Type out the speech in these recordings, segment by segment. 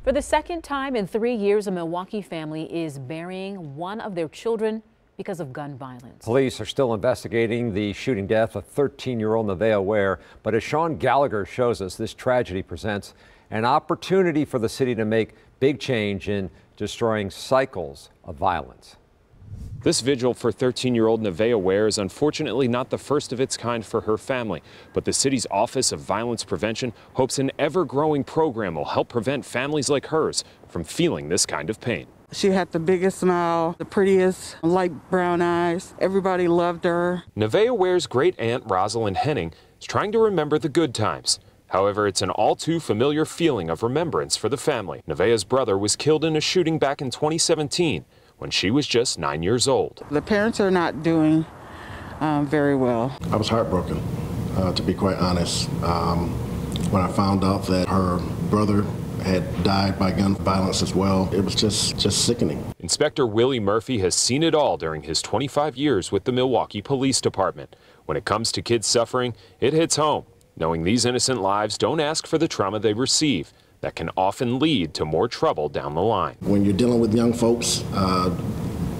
For the second time in 3 years, a Milwaukee family is burying one of their children because of gun violence. Police are still investigating the shooting death of 13-year-old Nevaeh Ware. But as Sean Gallagher shows us, this tragedy presents an opportunity for the city to make big change in destroying cycles of violence. This vigil for 13-year-old Nevaeh Ware is unfortunately not the first of its kind for her family, but the city's Office of Violence Prevention hopes an ever-growing program will help prevent families like hers from feeling this kind of pain. She had the biggest smile, the prettiest light brown eyes. Everybody loved her. Nevaeh Ware's great-aunt Rosalind Henning is trying to remember the good times. However, it's an all-too familiar feeling of remembrance for the family. Nevaeh's brother was killed in a shooting back in 2017 when she was just 9 years old. The parents are not doing very well. I was heartbroken, to be quite honest, when I found out that her brother had died by gun violence as well. It was just sickening. Inspector Willie Murphy has seen it all during his 25 years with the Milwaukee Police Department. When it comes to kids suffering, it hits home, knowing these innocent lives don't ask for the trauma they receive. That can often lead to more trouble down the line. When you're dealing with young folks,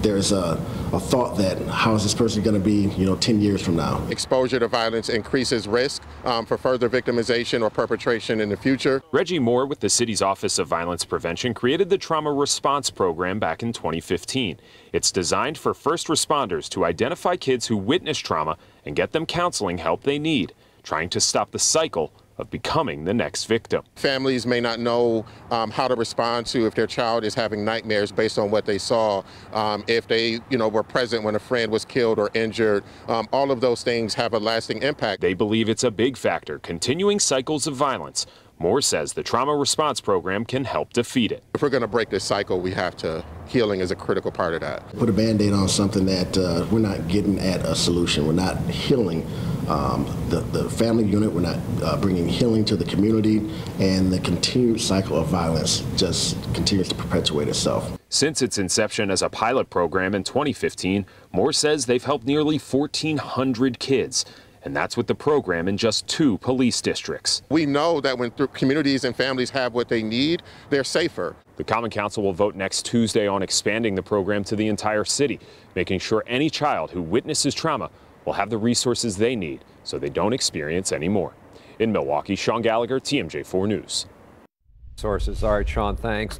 there's a thought that how is this person going to be, 10 years from now? Exposure to violence increases risk for further victimization or perpetration in the future. Reggie Moore with the city's Office of Violence Prevention created the Trauma Response Program back in 2015. It's designed for first responders to identify kids who witness trauma and get them counseling help they need, trying to stop the cycle of becoming the next victim. Families may not know how to respond to if their child is having nightmares based on what they saw, if they were present when a friend was killed or injured. All of those things have a lasting impact. They believe it's a big factor, continuing cycles of violence. Moore says the Trauma Response Program can help defeat it. If we're going to break this cycle, we have to. Healing is a critical part of that. Put a Band-Aid on something that we're not getting at a solution. We're not healing the family unit. We're not bringing healing to the community, and the continued cycle of violence just continues to perpetuate itself. Since its inception as a pilot program in 2015, Moore says they've helped nearly 1,400 kids. And that's with the program in just 2 police districts. We know that when communities and families have what they need, they're safer. The Common Council will vote next Tuesday on expanding the program to the entire city, making sure any child who witnesses trauma will have the resources they need so they don't experience any more. In Milwaukee, Sean Gallagher, TMJ4 News. Sources. All right, Sean, thanks.